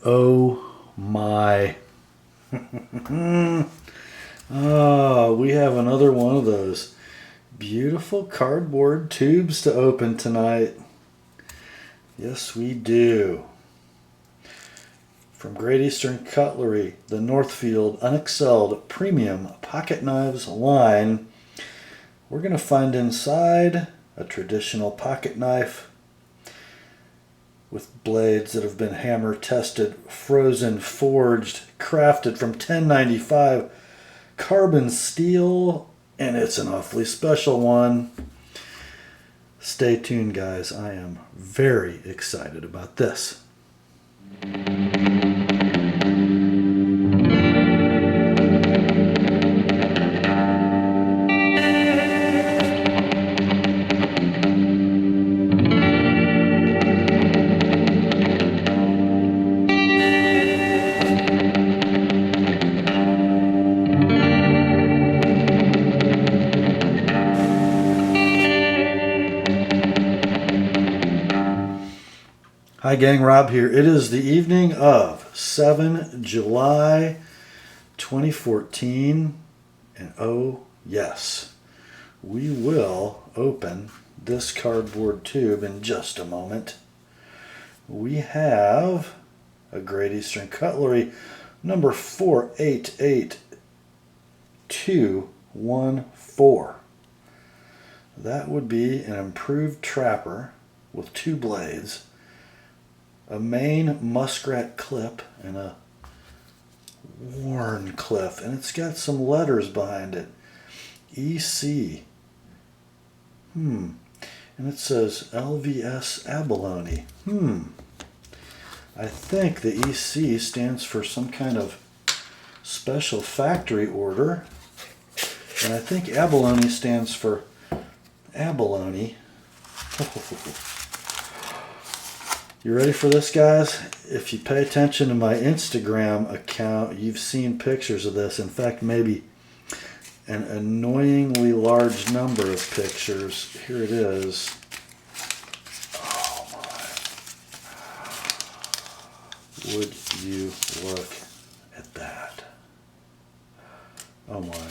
Oh my. Oh, we have another one of those beautiful cardboard tubes to open tonight. Yes, we do. From Great Eastern Cutlery, the Northfield Unexcelled Premium Pocket Knives line, we're going to find inside a traditional pocket knife with blades that have been hammer tested, frozen, forged, crafted from 1095 carbon steel, and it's an awfully special one. Stay tuned, guys. I am very excited about this. Hi gang, Rob here. It is the evening of 7 July 2014, and oh yes, we will open this cardboard tube in just a moment. We have a Great Eastern Cutlery number 488214. That would be an improved trapper with two blades, a main muskrat clip, and a worn clip, and it's got some letters behind it. EC. And it says LVS Abalone. I think the EC stands for some kind of special factory order, and I think abalone stands for abalone. You ready for this, guys? If you pay attention to my Instagram account, you've seen pictures of this. In fact, maybe an annoyingly large number of pictures. Here it is. Oh my. Would you look at that? Oh my.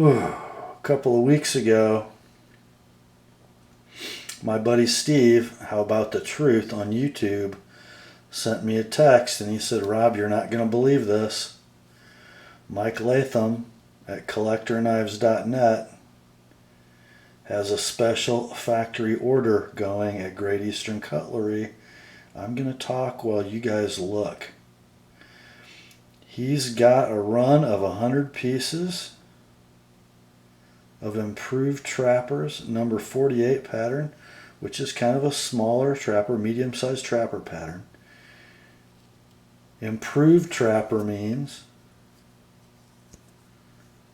Ooh. A couple of weeks ago, my buddy Steve, How About the Truth on YouTube, sent me a text and he said, Rob, you're not going to believe this. Mike Latham at collectorknives.net has a special factory order going at Great Eastern Cutlery. I'm going to talk while you guys look. He's got a run of 100 pieces of improved trappers, number 48 pattern, which is kind of a smaller trapper, medium-sized trapper pattern. Improved trapper means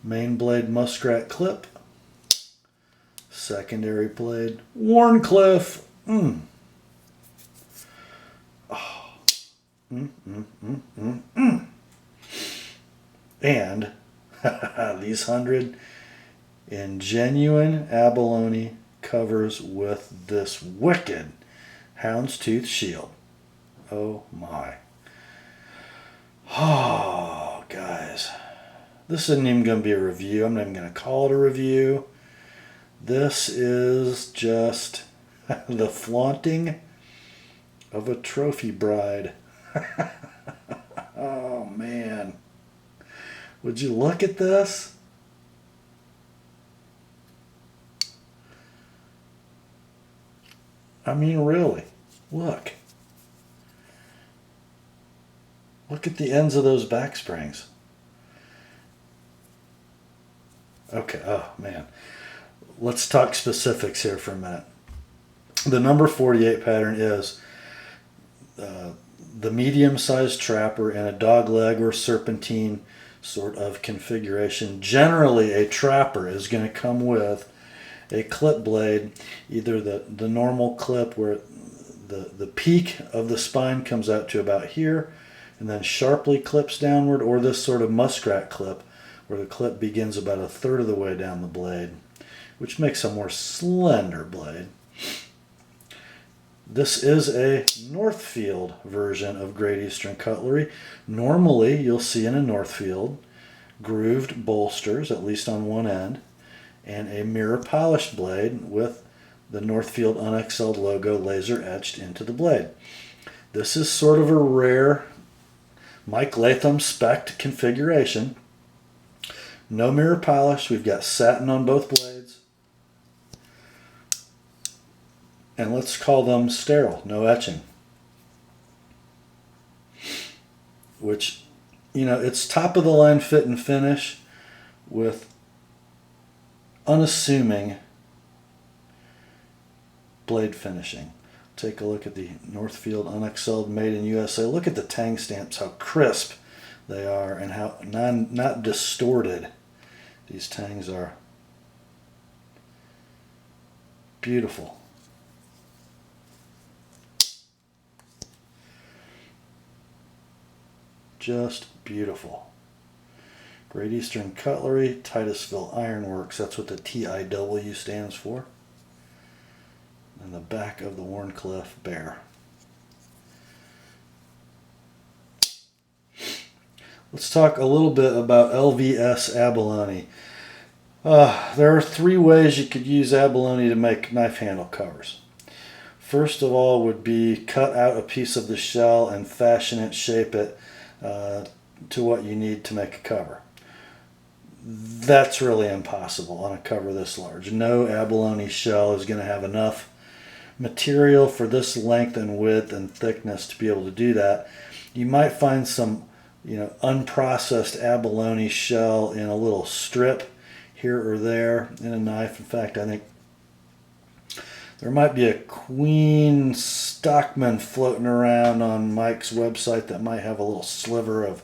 main blade muskrat clip, secondary blade worn cliff. And these 100 in genuine abalone covers with this wicked houndstooth shield. Oh my. Oh, guys. This isn't even going to be a review. I'm not even going to call it a review. This is just the flaunting of a trophy bride. Oh man. Would you look at this? I mean, really, look. Look at the ends of those back springs. Okay, oh man. Let's talk specifics here for a minute. The number 48 pattern is the medium-sized trapper in a dog leg or serpentine sort of configuration. Generally, a trapper is going to come with a clip blade, either the normal clip where the peak of the spine comes out to about here and then sharply clips downward, or this sort of muskrat clip where the clip begins about a third of the way down the blade, which makes a more slender blade. This is a Northfield version of Great Eastern Cutlery. Normally, you'll see in a Northfield grooved bolsters, at least on one end, and a mirror polished blade with the Northfield Unexcelled logo laser etched into the blade. This is sort of a rare Mike Latham spec'd configuration. No mirror polish. We've got satin on both blades. And let's call them sterile, no etching. Which, you know, it's top of the line fit and finish with unassuming blade finishing. Take a look at the Northfield Unexcelled Made in USA. Look at the tang stamps, how crisp they are and how not distorted these tangs are. Beautiful. Just beautiful. Great Eastern Cutlery, Titusville Ironworks. That's what the TIW stands for. And the back of the Wharncliffe Bear. Let's talk a little bit about LVS abalone. There are 3 ways you could use abalone to make knife handle covers. First of all would be cut out a piece of the shell and fashion it, shape it to what you need to make a cover. That's really impossible on a cover this large. No abalone shell is going to have enough material for this length and width and thickness to be able to do that. You might find some, you know, unprocessed abalone shell in a little strip here or there in a knife. In fact, I think there might be a Queen Stockman floating around on Mike's website that might have a little sliver of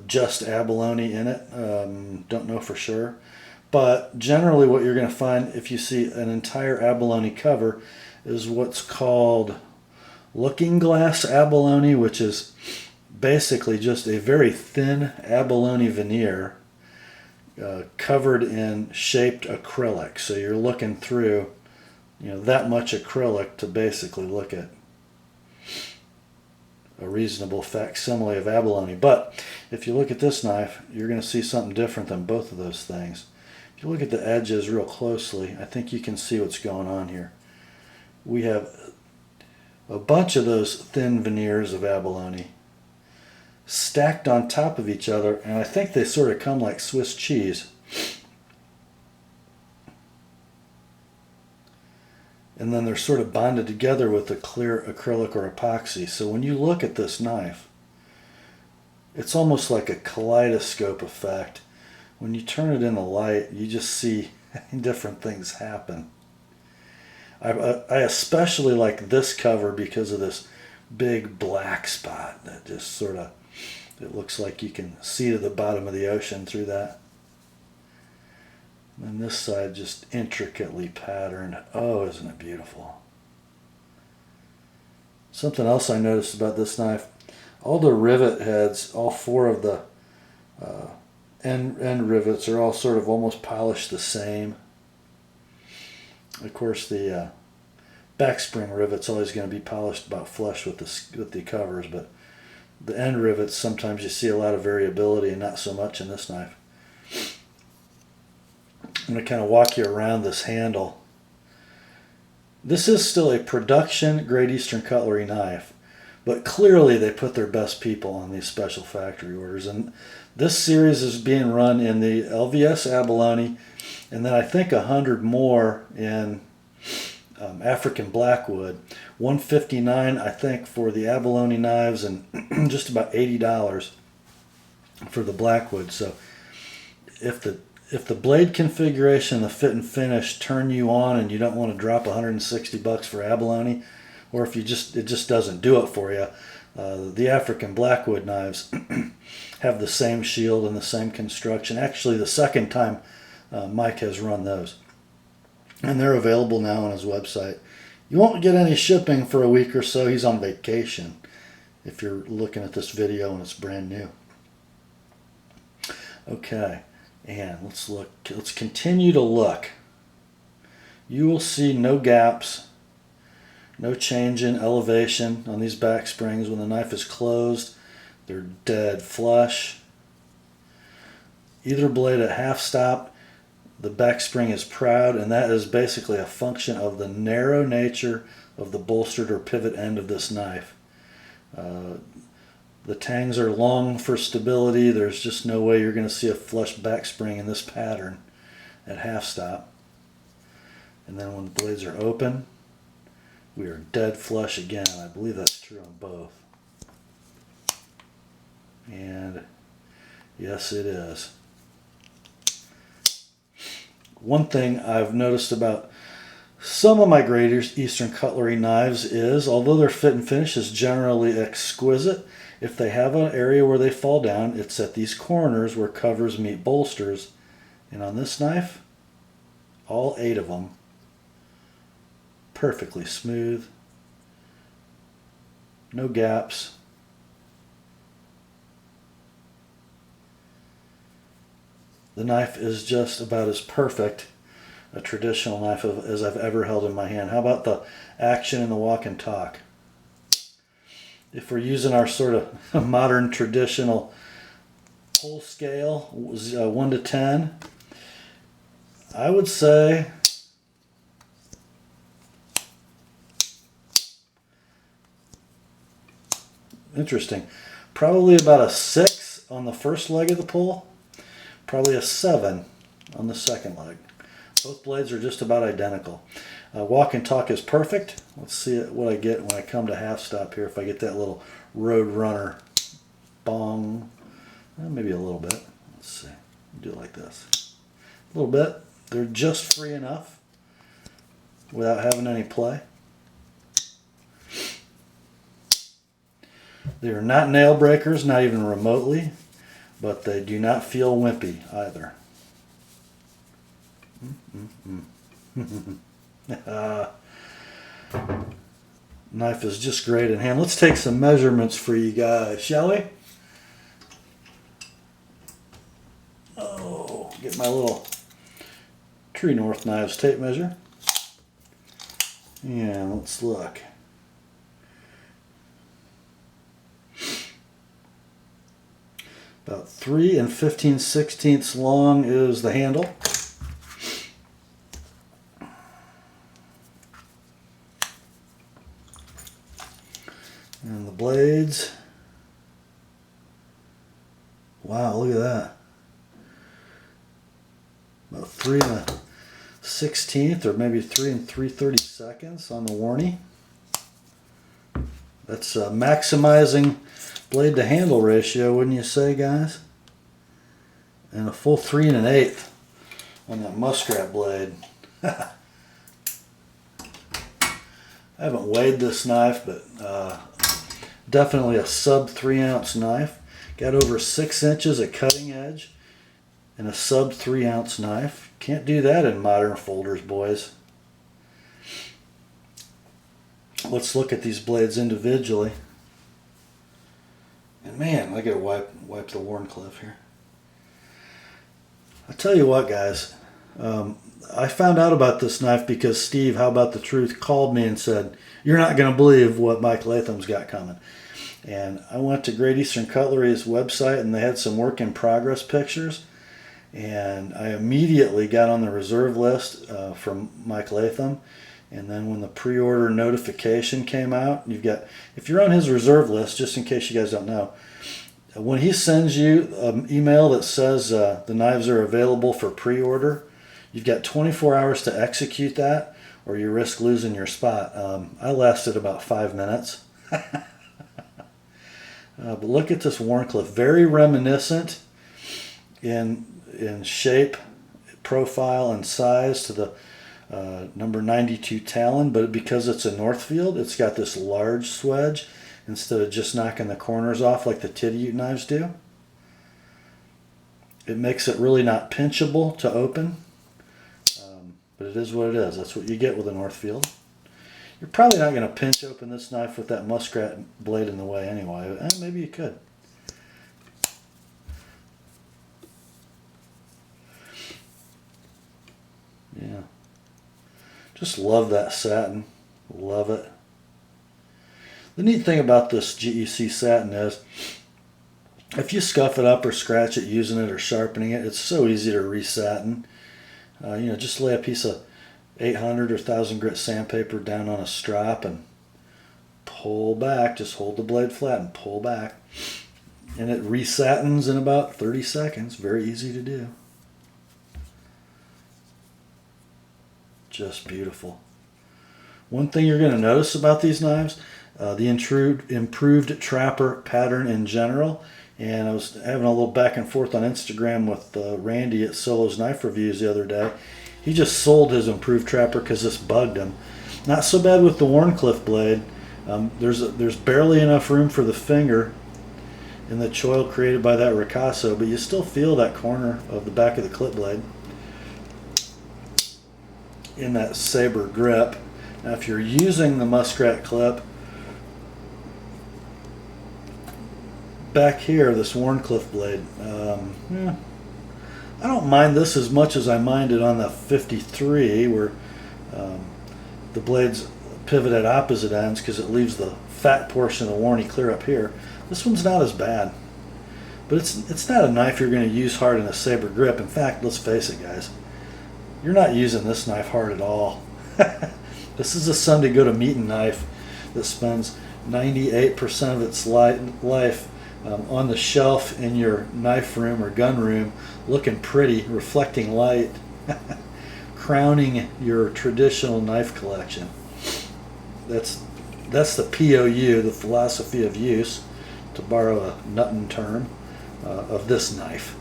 just abalone in it. Don't know for sure. But generally what you're going to find if you see an entire abalone cover is what's called Lookingglass Abalone, which is basically just a very thin abalone veneer covered in shaped acrylic. So you're looking through, you know, that much acrylic to basically look at a reasonable facsimile of abalone. But if you look at this knife, you're going to see something different than both of those things. If you look at the edges real closely, I think you can see what's going on here. We have a bunch of those thin veneers of abalone stacked on top of each other, and I think they sort of come like Swiss cheese. And then they're sort of bonded together with a clear acrylic or epoxy. So when you look at this knife, it's almost like a kaleidoscope effect. When you turn it in the light, you just see different things happen. I especially like this cover because of this big black spot that just sort of, it looks like you can see to the bottom of the ocean through that. And this side just intricately patterned. Oh, isn't it beautiful? Something else I noticed about this knife, all the rivet heads, all 4 of the end rivets are all sort of almost polished the same. Of course, the back spring rivet's always going to be polished about flush with the covers, but the end rivets, sometimes you see a lot of variability and not so much in this knife. I'm going to kind of walk you around this handle. This is still a production Great Eastern Cutlery knife, but clearly they put their best people on these special factory orders. And this series is being run in the LVS abalone, and then I think 100 more in African blackwood. $159 I think for the abalone knives, and just about $80 for the blackwood. So if the blade configuration, the fit and finish turn you on and you don't want to drop $160 for abalone, or if it just doesn't do it for you, the African blackwood knives have the same shield and the same construction. Actually, the second time Mike has run those, and they're available now on his website. You won't get any shipping for a week or so. He's on vacation if you're looking at this video and it's brand new. Okay. And let's continue to look. You will see no gaps, No change in elevation on these back springs. When the knife is closed, they're dead flush. Either blade at half stop, the back spring is proud, and that is basically a function of the narrow nature of the bolstered or pivot end of this knife. The tangs are long for stability. There's just no way you're going to see a flush back spring in this pattern at half stop. And then when the blades are open, we are dead flush again. I believe that's true on both. And yes, it is. One thing I've noticed about some of my Great Eastern Cutlery knives is, although their fit and finish is generally exquisite, if they have an area where they fall down, it's at these corners where covers meet bolsters. And on this knife, all 8 of them, perfectly smooth, no gaps. The knife is just about as perfect a traditional knife as I've ever held in my hand. How about the action in the walk and talk? If we're using our sort of modern traditional pull scale, 1 to 10, I would say interesting. Probably about a 6 on the first leg of the pull. Probably a 7 on the second leg. Both blades are just about identical. Walk and talk is perfect. Let's see what I get when I come to half stop here. If I get that little road runner bong. Maybe a little bit. Let's see. Do it like this. A little bit. They're just free enough without having any play. They are not nail breakers, not even remotely, but they do not feel wimpy either. Knife is just great in hand. Let's take some measurements for you guys, shall we? Oh, get my little True North Knives tape measure. And let's look. About 3 15/16 long is the handle. And the blades. Wow, look at that. About 3 1/16 or maybe 3 3/32 on the Warney. That's maximizing blade to handle ratio, wouldn't you say, guys? And a full 3 1/8 on that muskrat blade. I haven't weighed this knife, but definitely a sub 3-ounce knife. Got over 6 inches of cutting edge and a sub 3-ounce knife. Can't do that in modern folders, boys. Let's look at these blades individually. And man, I gotta wipe the Wharncliffe here. I tell you what, guys, I found out about this knife because Steve, How About the Truth, called me and said, "You're not going to believe what Mike Latham's got coming." And I went to Great Eastern Cutlery's website and they had some work in progress pictures. And I immediately got on the reserve list from Mike Latham. And then when the pre-order notification came out, if you're on his reserve list, just in case you guys don't know, when he sends you an email that says the knives are available for pre-order, you've got 24 hours to execute that or you risk losing your spot. I lasted about 5 minutes. But look at this Wharncliffe, very reminiscent in shape, profile, and size to the number 92 Talon, but because it's a Northfield, it's got this large swedge instead of just knocking the corners off like the Titty knives do. It makes it really not pinchable to open, but it is what it is. That's what you get with a Northfield. You're probably not going to pinch open this knife with that muskrat blade in the way anyway. Maybe you could. Yeah. Just love that satin. Love it. The neat thing about this GEC satin is if you scuff it up or scratch it using it or sharpening it, it's so easy to resatin. Just lay a piece of 800 or 1000 grit sandpaper down on a strap and pull back. Just hold the blade flat and pull back. And it resatins in about 30 seconds. Very easy to do. Just beautiful. One thing you're going to notice about these knives, the improved trapper pattern in general, and I was having a little back and forth on Instagram with Randy at Solo's Knife Reviews the other day. He just sold his improved trapper because this bugged him. Not so bad with the Wharncliffe blade. There's barely enough room for the finger in the choil created by that ricasso, but you still feel that corner of the back of the clip blade in that saber grip. Now if you're using the muskrat clip, back here, this Wharncliffe blade, I don't mind this as much as I minded on the 53, where the blades pivot at opposite ends because it leaves the fat portion of the warney clear up here. This one's not as bad, but it's not a knife you're going to use hard in a saber grip. In fact, let's face it, guys, you're not using this knife hard at all. This is a Sunday go to meeting knife that spends 98% of its life on the shelf in your knife room or gun room, looking pretty, reflecting light, crowning your traditional knife collection. That's the POU, the philosophy of use, to borrow a Nutton term, of this knife.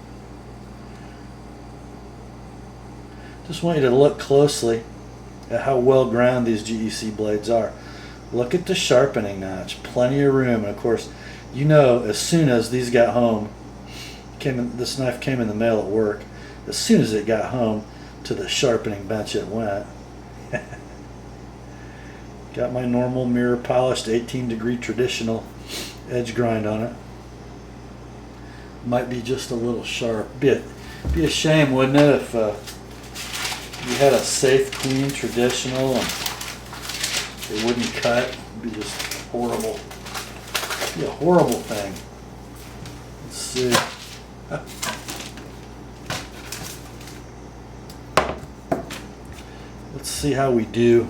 Just want you to look closely at how well ground these GEC blades are. Look at the sharpening notch, plenty of room, and of course, as soon as these got home, this knife came in the mail at work, as soon as it got home to the sharpening bench it went. Got my normal mirror polished 18-degree traditional edge grind on it. Might be just a little sharp. Be a shame, wouldn't it, if you had a safe, clean, traditional and it wouldn't cut. It'd be just horrible. It'd be a horrible thing. Let's see. Let's see how we do.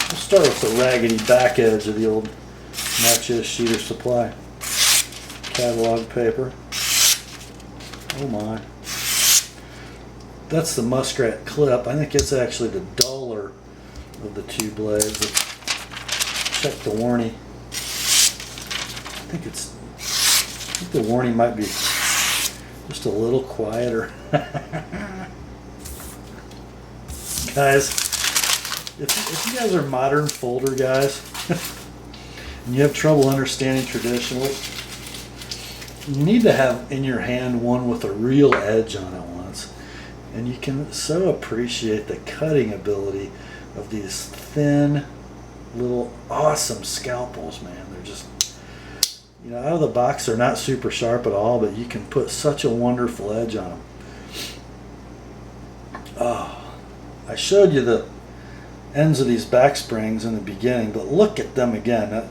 We'll start with the raggedy back edge of the old Natchez Sheeter Supply catalog paper. Oh my. That's the muskrat clip. I think it's actually the duller of the two blades. Let's check the warney. I think the warney might be just a little quieter. Guys, if you guys are modern folder guys and you have trouble understanding traditionals, you need to have in your hand one with a real edge on it once. And you can so appreciate the cutting ability of these thin, little awesome scalpels, man. They're just, out of the box, they're not super sharp at all, but you can put such a wonderful edge on them. Oh, I showed you the ends of these back springs in the beginning, but look at them again. Now,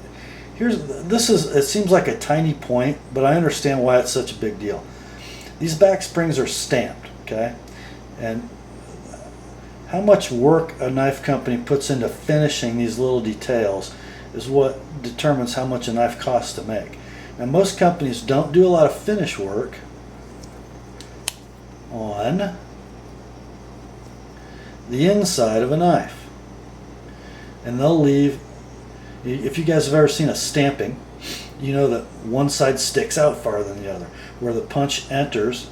it seems like a tiny point, but I understand why it's such a big deal. These back springs are stamped, okay? And how much work a knife company puts into finishing these little details is what determines how much a knife costs to make. Now, most companies don't do a lot of finish work on the inside of a knife. And they'll leave, if you guys have ever seen a stamping, you know that one side sticks out farther than the other. Where the punch enters,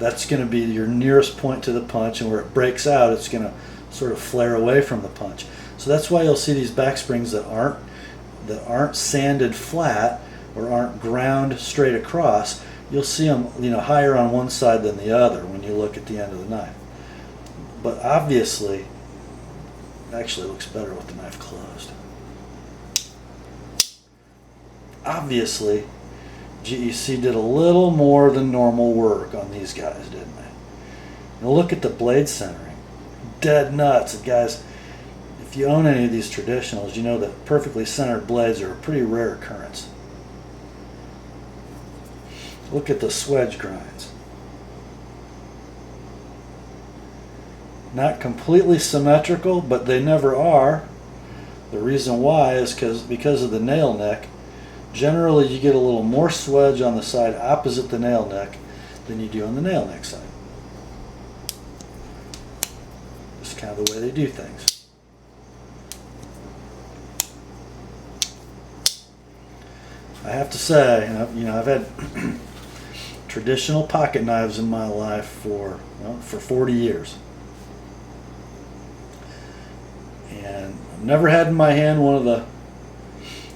that's going to be your nearest point to the punch, and where it breaks out, it's going to sort of flare away from the punch. So that's why you'll see these back springs that aren't sanded flat or aren't ground straight across. You'll see them, higher on one side than the other when you look at the end of the knife. But obviously, it actually looks better with the knife closed. Obviously, GEC did a little more than normal work on these guys, didn't they? Now look at the blade centering. Dead nuts. And guys, if you own any of these traditionals, you know that perfectly centered blades are a pretty rare occurrence. Look at the swedge grinds. Not completely symmetrical, but they never are. The reason why is because of the nail neck. Generally, you get a little more swedge on the side opposite the nail neck than you do on the nail neck side. Just kind of the way they do things. I have to say, I've had traditional pocket knives in my life for 40 years. And I've never had in my hand one of the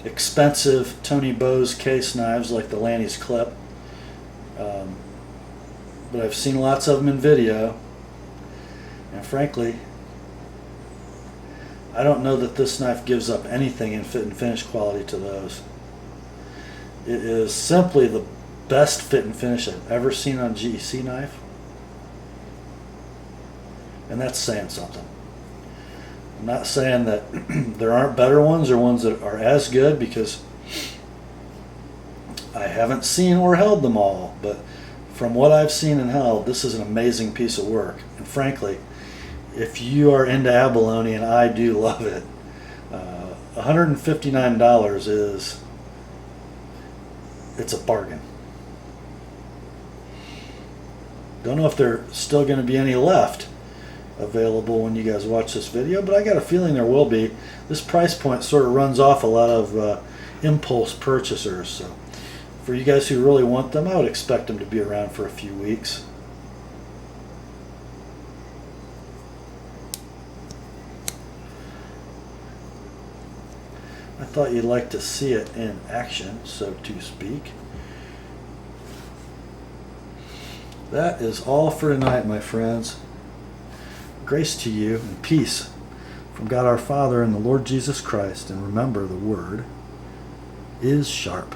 expensive Tony Bose case knives like the Lanny's Clip. But I've seen lots of them in video. And frankly, I don't know that this knife gives up anything in fit and finish quality to those. It is simply the best fit and finish I've ever seen on a GEC knife. And that's saying something. I'm not saying that there aren't better ones or ones that are as good, because I haven't seen or held them all, but from what I've seen and held, this is an amazing piece of work. And frankly, if you are into abalone, and I do love it, $159 it's a bargain. Don't know if there's still going to be any left available when you guys watch this video, but I got a feeling there will be. This price point sort of runs off a lot of impulse purchasers, so for you guys who really want them, I would expect them to be around for a few weeks. I thought you'd like to see it in action, so to speak. That is all for tonight, my friends. Grace to you and peace from God our Father and the Lord Jesus Christ. And remember, the word is sharp.